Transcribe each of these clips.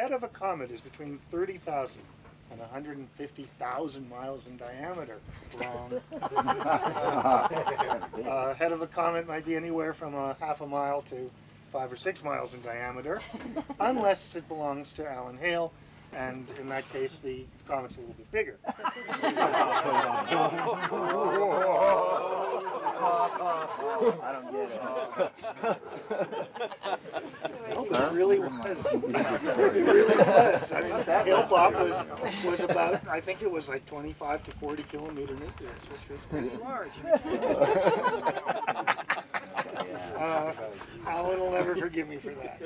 head of a comet is between 30,000 and 150,000 miles in diameter. Wrong. Head of a comet might be anywhere from half a mile to 5 or 6 miles in diameter, unless it belongs to Alan Hale, and in that case the comet's a little bit bigger. I don't get it. Nope, it really was. It really was. I mean, Hale Bopp was about, I think it was like 25 to 40 kilometer nucleus, which was pretty large. Alan will never forgive me for that.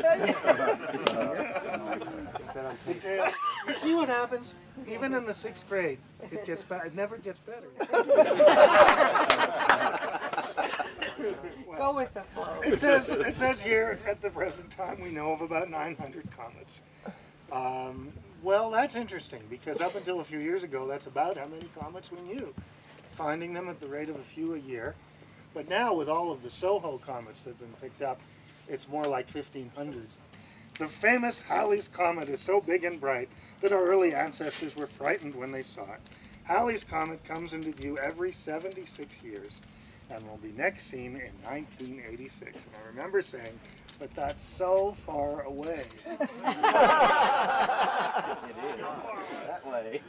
You see what happens? Even in the 6th grade, it gets bad. It never gets better. Well, go with the flow. It says here at the present time we know of about 900 comets. Well, that's interesting because up until a few years ago, that's about how many comets we knew, finding them at the rate of a few a year. But now with all of the SOHO comets that have been picked up, it's more like 1,500. The famous Halley's Comet is so big and bright that our early ancestors were frightened when they saw it. Halley's Comet comes into view every 76 years and will be next seen in 1986. And I remember saying, but that's so far away. It is that way.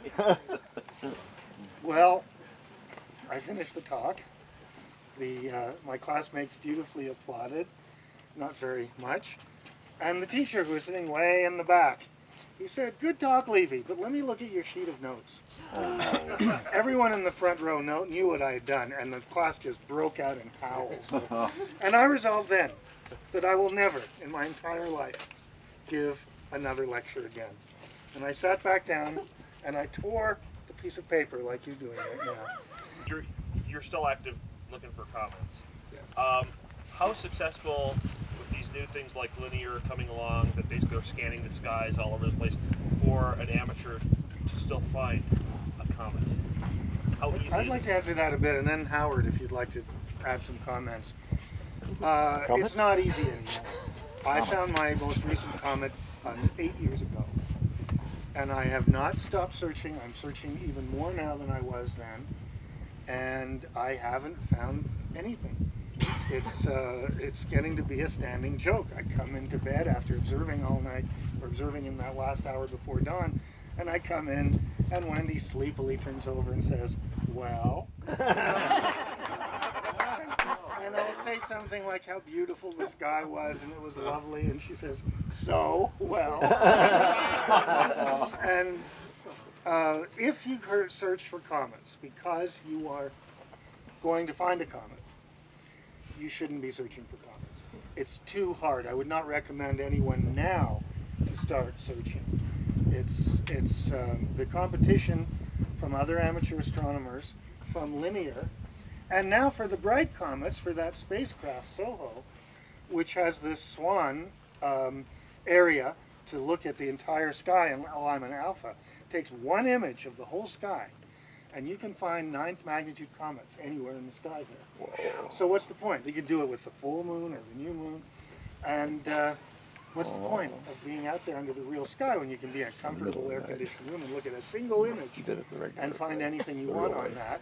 Well, I finished the talk. My classmates dutifully applauded, not very much. And the teacher, who was sitting way in the back, he said, "Good talk, Levy, but let me look at your sheet of notes." Everyone in the front row knew what I had done, and the class just broke out in howls. And I resolved then that I will never, in my entire life, give another lecture again. And I sat back down, and I tore the piece of paper like you're doing right now. You're still active looking for comets. Yes. How successful with these new things like linear coming along that basically are scanning the skies all over the place for an amateur to still find a comet? How easy I'd is like it? to answer that a bit, and then Howard, if you'd like to add some comments. It's not easy anymore. I found my most recent comet 8 years ago, and I have not stopped searching. I'm searching even more now than I was then, and I haven't found anything. It's getting to be a standing joke. I come into bed after observing all night, or observing in that last hour before dawn, and I come in, and Wendy sleepily turns over and says, "Well," and I'll say something like how beautiful the sky was, and it was lovely, and she says, "So, well." And if you search for comets because you are going to find a comet, you shouldn't be searching for comets. It's too hard. I would not recommend anyone now to start searching. It's the competition from other amateur astronomers, from linear, and now for the bright comets, for that spacecraft SOHO, which has this SWAN area to look at the entire sky in Lyman alpha. It takes one image of the whole sky, and you can find 9th magnitude comets anywhere in the sky there. Whoa. So what's the point? You can do it with the full moon or the new moon, and what's the point of being out there under the real sky when you can be in a comfortable air-conditioned room and look at a single image and find anything you want on that?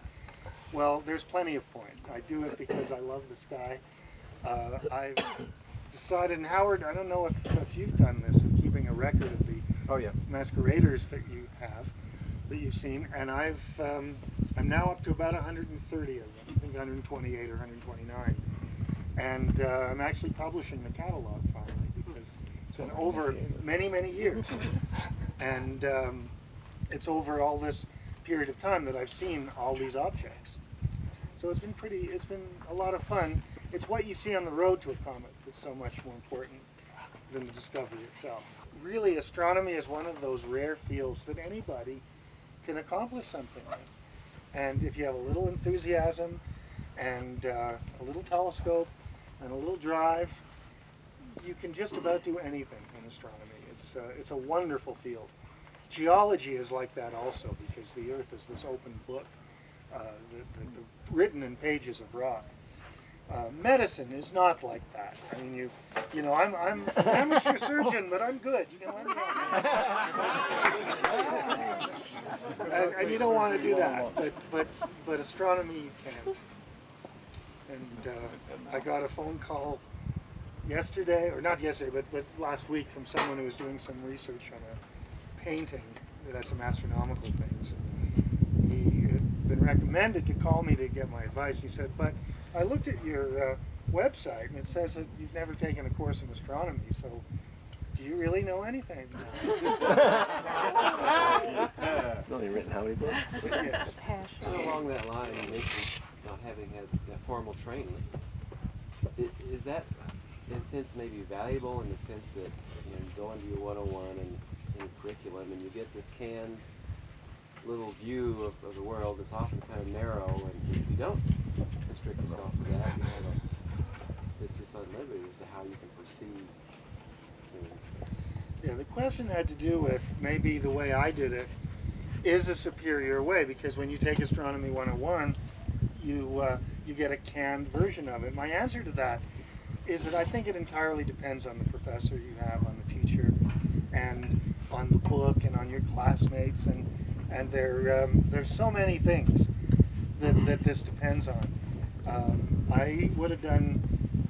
Well, there's plenty of point. I do it because I love the sky. I've decided, and Howard, I don't know if you've done this, of keeping a record of the masqueraders that you have, that you've seen, and I'm now up to about 130 of them, I think 128 or 129, and I'm actually publishing the catalog finally because it's been over many, many years, and it's over all this period of time that I've seen all these objects. So it's been a lot of fun. It's what you see on the road to a comet that's so much more important than the discovery itself. Really, astronomy is one of those rare fields that anybody can accomplish something with. And if you have a little enthusiasm and a little telescope and a little drive, you can just about do anything in astronomy. It's a wonderful field. Geology is like that also, because the Earth is this open book, written in pages of rock. Medicine is not like that. I mean, you know, I'm an amateur surgeon, but I'm good. You can let me on. And you don't want to do that, but astronomy you can. And I got a phone call yesterday, or not yesterday, but last week, from someone who was doing some research on a painting that had some astronomical things. He had been recommended to call me to get my advice. He said, but I looked at your website and it says that you've never taken a course in astronomy, so do you really know anything? It's only written how many books? Yes. Along that line, you mentioned not having had that formal training. Is that, in a sense, maybe valuable in the sense that you go into your 101 and in curriculum and you get this canned little view of the world that's often kind of narrow, and if you don't restrict yourself to that, you have it's just unlimited as to how you can perceive things. Yeah, the question had to do with maybe the way I did it is a superior way, because when you take Astronomy 101, you get a canned version of it. My answer to that is that I think it entirely depends on the professor you have, on the teacher, and on the book, and on your classmates, and there's so many things that this depends on.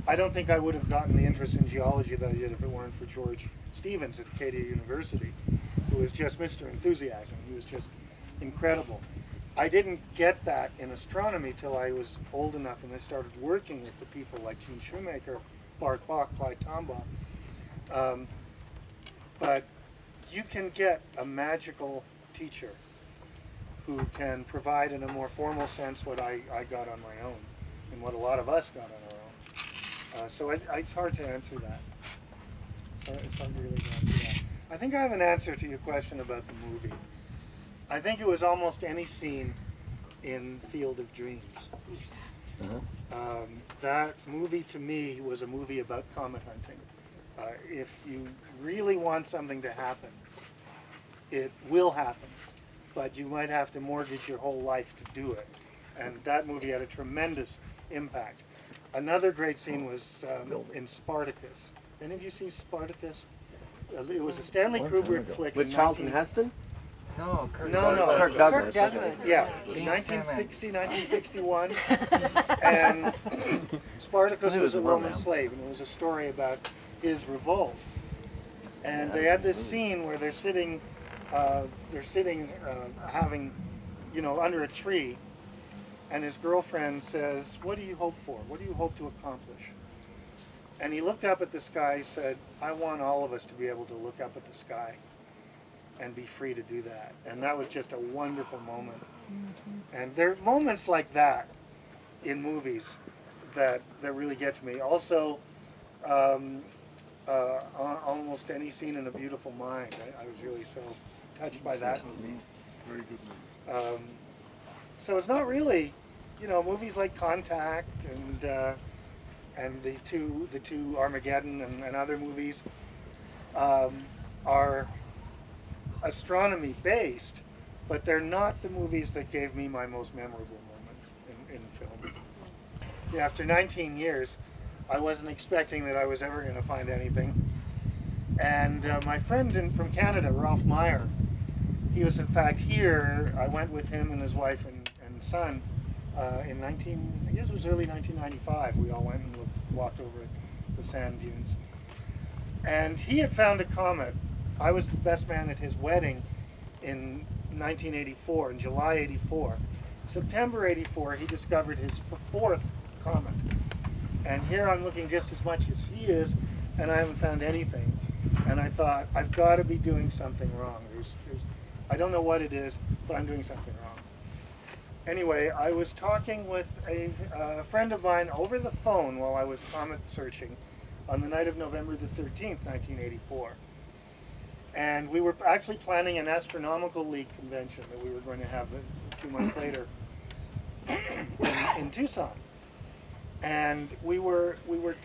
I don't think I would have gotten the interest in geology that I did if it weren't for George Stevens at Acadia University, who was just Mr. Enthusiasm. He was just incredible. I didn't get that in astronomy till I was old enough and I started working with the people like Gene Shoemaker, Bart Bach, Clyde Tombaugh. But you can get a magical teacher who can provide in a more formal sense what I got on my own and what a lot of us got on our own. So it's hard to answer that. It's hard really to answer that. I think I have an answer to your question about the movie. I think it was almost any scene in Field of Dreams. That movie to me was a movie about comet hunting. If you really want something to happen, it will happen, but you might have to mortgage your whole life to do it. And that movie had a tremendous impact. Another great scene was in Spartacus. Any of you see Spartacus? It was a Stanley Kubrick flick. With Charlton Heston? No, Kirk Kirk Douglas. Yeah, Gene 1960, 1961. And Spartacus was a Roman slave, and it was a story about his revolt. And they had this scene where they're sitting having, under a tree, and his girlfriend says, "What do you hope for? What do you hope to accomplish?" And he looked up at the sky and said, "I want all of us to be able to look up at the sky and be free to do that." And that was just a wonderful moment. And there are moments like that in movies that really get to me. Also, almost any scene in A Beautiful Mind. I was really so touched by that movie. Very good movie. So it's not really, movies like Contact and the two Armageddon and other movies are astronomy based, but they're not the movies that gave me my most memorable moments in film. Yeah, after 19 years, I wasn't expecting that I was ever going to find anything. And my friend from Canada, Ralph Meyer, he was in fact here. I went with him and his wife and son in I guess it was early 1995. We all went and walked over the sand dunes. And he had found a comet. I was the best man at his wedding in 1984, in July 84. September 84, he discovered his fourth comet. And here I'm looking just as much as he is, and I haven't found anything. And I thought, I've got to be doing something wrong. I don't know what it is, but I'm doing something wrong. Anyway, I was talking with a friend of mine over the phone while I was comet searching on the night of November the 13th, 1984. And we were actually planning an Astronomical League convention that we were going to have a few months later in Tucson. And we were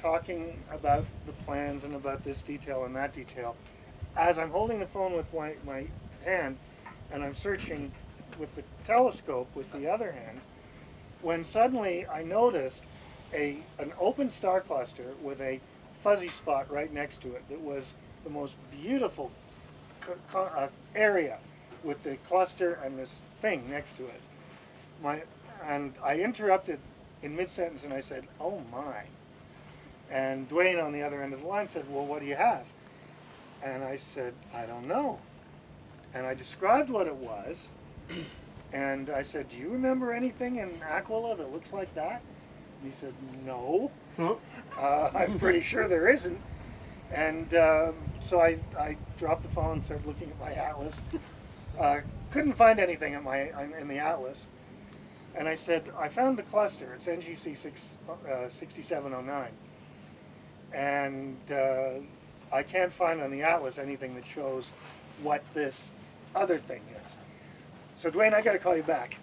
talking about the plans and about this detail and that detail. As I'm holding the phone with my hand and I'm searching with the telescope with the other hand, when suddenly I noticed an open star cluster with a fuzzy spot right next to it that was the most beautiful area with the cluster and this thing next to it. And I interrupted in mid-sentence and I said, "Oh my." And Dwayne on the other end of the line said, "Well, what do you have?" And I said, "I don't know." And I described what it was. And I said, "Do you remember anything in Aquila that looks like that?" And he said, "No." I'm pretty sure there isn't. And so I dropped the phone and started looking at my atlas. Couldn't find anything in the atlas. And I said, "I found the cluster. It's NGC 6709. And I can't find on the atlas anything that shows what this other thing is." So Dwayne, I got to call you back.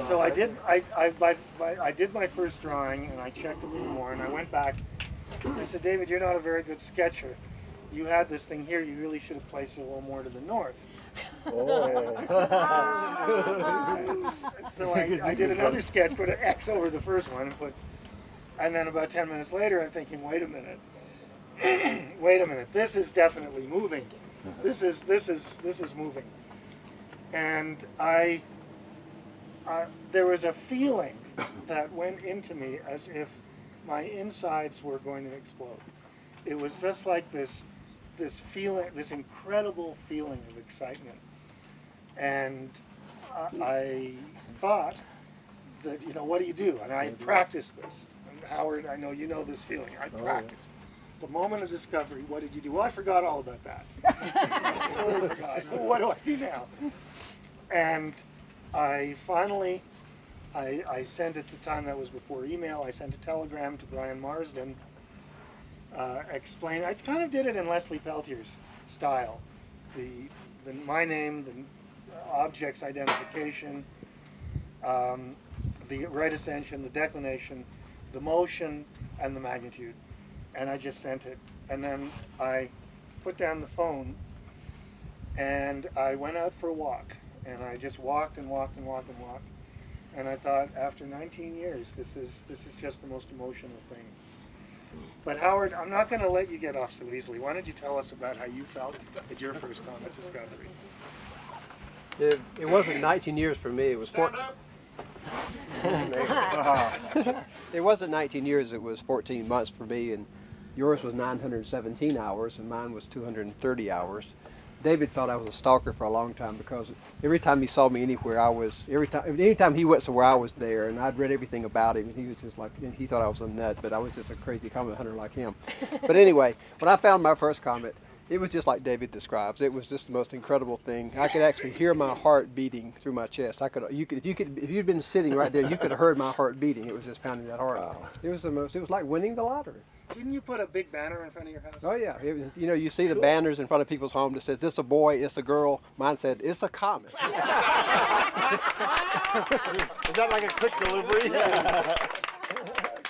So I did my first drawing and I checked a little more and I went back. I said, "David, you're not a very good sketcher. You had this thing here. You really should have placed it a little more to the north." Oh. So I did another sketch, put an X over the first one, and then about 10 minutes later, I'm thinking, wait a minute, this is definitely moving. This is moving, and there was a feeling that went into me as if my insides were going to explode. It was just like this feeling, this incredible feeling of excitement. And I thought that, what do you do? And I practiced this. And Howard, I know you know this feeling. I practiced. The moment of discovery, what did you do? Well, I forgot all about that. I totally forgot. What do I do now? And I finally, I sent at the time, that was before email, I sent a telegram to Brian Marsden explain. I kind of did it in Leslie Peltier's style. My name, the object's identification, the right ascension, the declination, the motion, and the magnitude. And I just sent it. And then I put down the phone and I went out for a walk. And I just walked and walked and walked and walked. And I thought, after 19 years, this is just the most emotional thing. But Howard, I'm not going to let you get off so easily. Why don't you tell us about how you felt at your first comet discovery? It wasn't 19 years for me. It was It wasn't 19 years. It was 14 months for me, and yours was 917 hours, and mine was 230 hours. David thought I was a stalker for a long time because every time he saw me anywhere, anytime he went somewhere, I was there, and I'd read everything about him, and he was just like, and he thought I was a nut, but I was just a crazy comet hunter like him. But anyway, when I found my first comet, it was just like David describes. It was just the most incredible thing. I could actually hear my heart beating through my chest. If you'd been sitting right there, you could have heard my heart beating. It was just pounding that hard. Wow. It was like winning the lottery. Didn't you put a big banner in front of your house? Oh yeah, you see the banners in front of people's homes that says, "It's a boy, it's a girl." Mine said, "It's a comet." Is that like a quick delivery?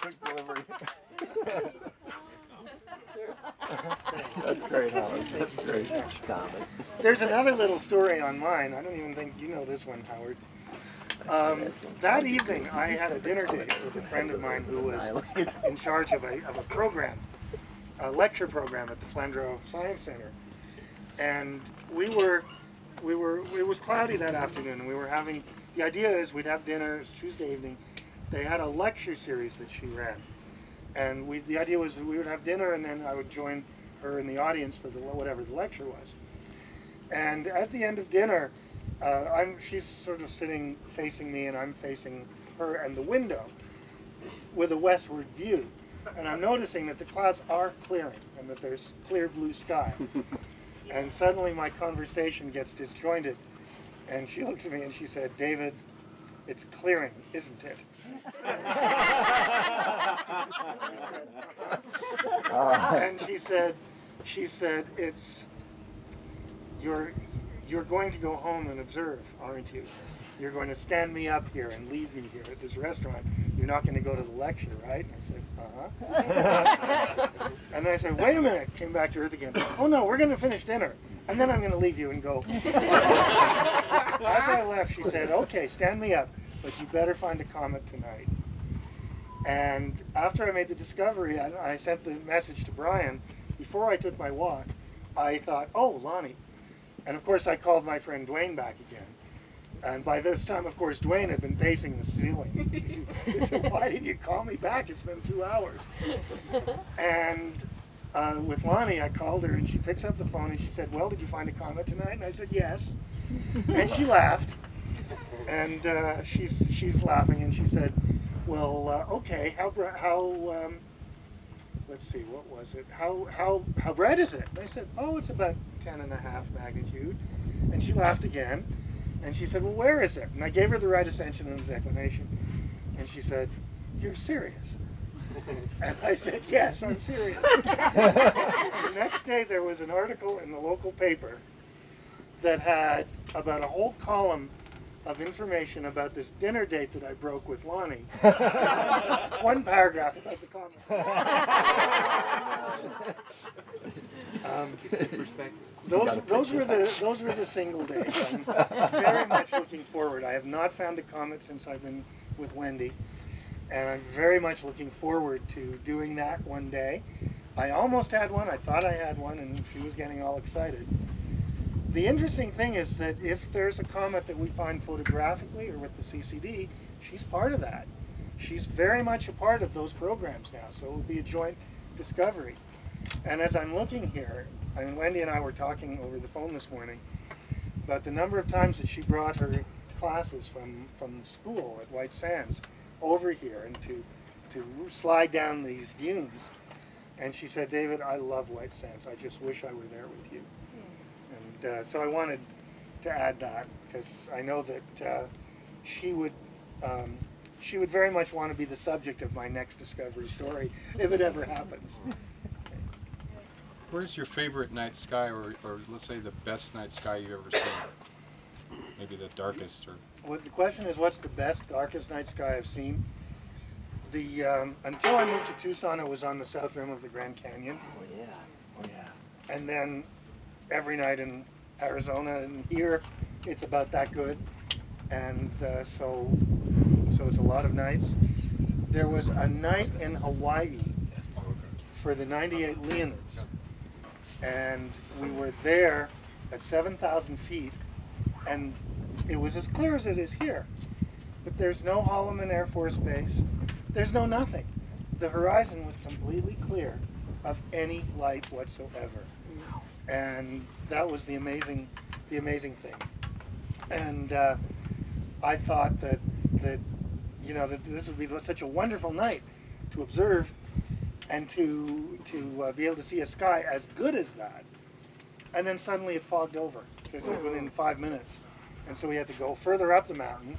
Quick delivery. That's great, Howard. That's great. Comet. There's another little story on mine. I don't even think you know this one, Howard. That evening, I had a dinner date with a friend of mine who was in charge of a program, a lecture program at the Flandreau Science Center. And it was cloudy that afternoon, and we were having, the idea is we'd have dinner. It was Tuesday evening. They had a lecture series that she ran. And the idea was we would have dinner, and then I would join her in the audience for whatever the lecture was. And at the end of dinner, she's sort of sitting facing me, and I'm facing her and the window with a westward view. And I'm noticing that the clouds are clearing and that there's clear blue sky. And suddenly my conversation gets disjointed, and she looks at me and she said, "David, it's clearing, isn't it?" And she said, you're going to go home and observe, aren't you? You're going to stand me up here and leave me here at this restaurant. You're not going to go to the lecture, right? And I said, uh-huh. And then I said, wait a minute, came back to earth again. Oh no, we're going to finish dinner, and then I'm going to leave you and go. As I left, she said, okay, stand me up. but you better find a comet tonight. And after I made the discovery, I sent the message to Brian. Before I took my walk, I thought, oh, Lonnie. And of course, I called my friend Dwayne back again. And by this time, of course, Dwayne had been pacing the ceiling. He said, why didn't you call me back? It's been 2 hours. And with Lonnie, I called her, and she picks up the phone, and she said, well, did you find a comet tonight? And I said, yes. And she laughed. And she's laughing, and she said, well, okay, let's see, what was it? How bright is it? And I said, oh, it's about 10.5 magnitude. And she laughed again. And she said, well, where is it? And I gave her the right ascension and declination. And she said, you're serious? And I said, yes, I'm serious. The next day there was an article in the local paper that had about a whole column of information about this dinner date that I broke with Lonnie. One paragraph about the comet. Those were the single days. I'm very much looking forward. I have not found a comet since I've been with Wendy, and I'm very much looking forward to doing that one day. I almost had one. I thought I had one, and she was getting all excited. The interesting thing is that if there's a comet that we find photographically or with the CCD, she's part of that. She's very much a part of those programs now, so it will be a joint discovery. And as I'm looking here, I mean, Wendy and I were talking over the phone this morning about the number of times that she brought her classes from school at White Sands over here and to slide down these dunes. And she said, David, I love White Sands. I just wish I were there with you. And so I wanted to add that because I know that she would very much want to be the subject of my next discovery story if it ever happens. Where's your favorite night sky, or let's say the best night sky you've ever seen? Maybe the darkest, or. Well, the question is, what's the best, darkest night sky I've seen? Until I moved to Tucson, it was on the south rim of the Grand Canyon. Oh yeah, oh yeah. And then every night in Arizona and here, it's about that good. And so it's a lot of nights. There was a night in Hawaii for the 98 Leonids, and we were there at 7,000 feet, and it was as clear as it is here. But there's no Holloman Air Force Base. There's no nothing. The horizon was completely clear of any light whatsoever. And that was the amazing thing. And I thought that you know, that this would be such a wonderful night to observe and to be able to see a sky as good as that. And then suddenly it fogged over within 5 minutes. And so we had to go further up the mountain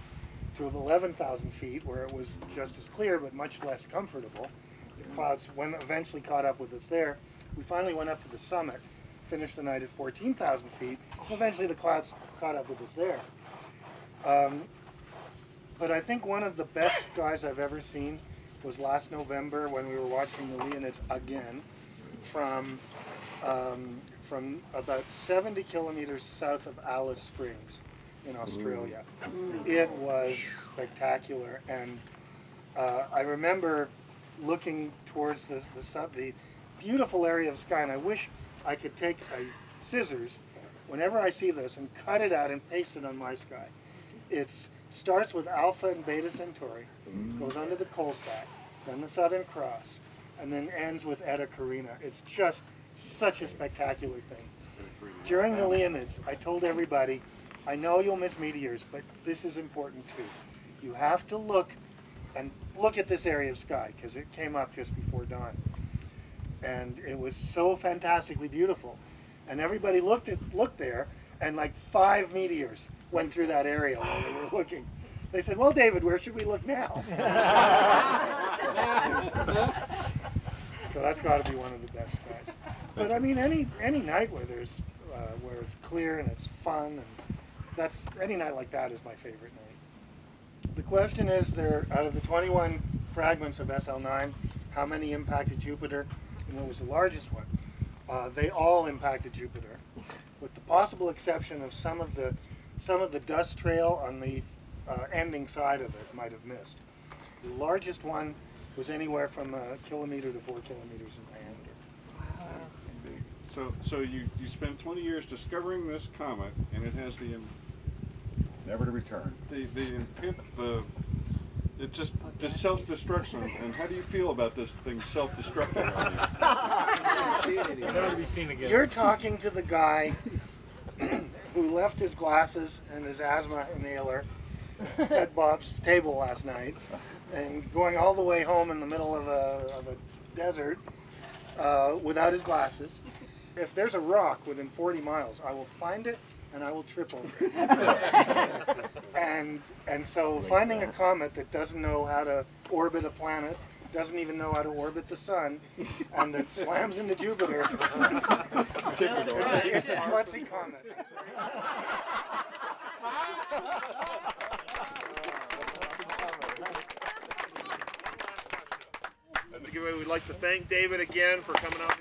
to 11,000 feet where it was just as clear but much less comfortable. The clouds eventually caught up with us there. We finally went up to the summit, finished the night at 14,000 feet. Eventually the clouds caught up with us there. But I think one of the best skies I've ever seen was last November when we were watching the Leonids again from about 70 kilometers south of Alice Springs in Australia. It was spectacular, and I remember looking towards the beautiful area of sky, and I wish I could take scissors whenever I see this and cut it out and paste it on my sky. It starts with Alpha and Beta Centauri, goes under the Colsat, then the Southern Cross, and then ends with Eta Carina. It's just such a spectacular thing. During the Leonids, I told everybody, I know you'll miss meteors, but this is important too. You have to look at this area of sky, because it came up just before dawn. And it was so fantastically beautiful. And everybody looked there, and like 5 meteors went through that area while they were looking. They said, well, David, where should we look now? So that's got to be one of the best skies. But I mean, any night where there's where it's clear and it's fun, and any night like that is my favorite night. The question is, out of the 21 fragments of SL9, how many impacted Jupiter, and what was the largest one? They all impacted Jupiter, with the possible exception of some of the dust trail on the ending side of it might have missed. The largest one was anywhere from a kilometer to 4 kilometers in diameter. So you spent 20 years discovering this comet, and it has the Never to return. It just self-destruction. And how do you feel about this thing self-destructing on you? Never to be seen again. You're talking to the guy who left his glasses and his asthma inhaler at Bob's table last night, and going all the way home in the middle of a desert without his glasses. If there's a rock within 40 miles, I will find it and I will trip over it. and so finding a comet that doesn't know how to orbit a planet, doesn't even know how to orbit the sun, and that slams into Jupiter, it's a klutzy comet. We'd like to thank David again for coming out.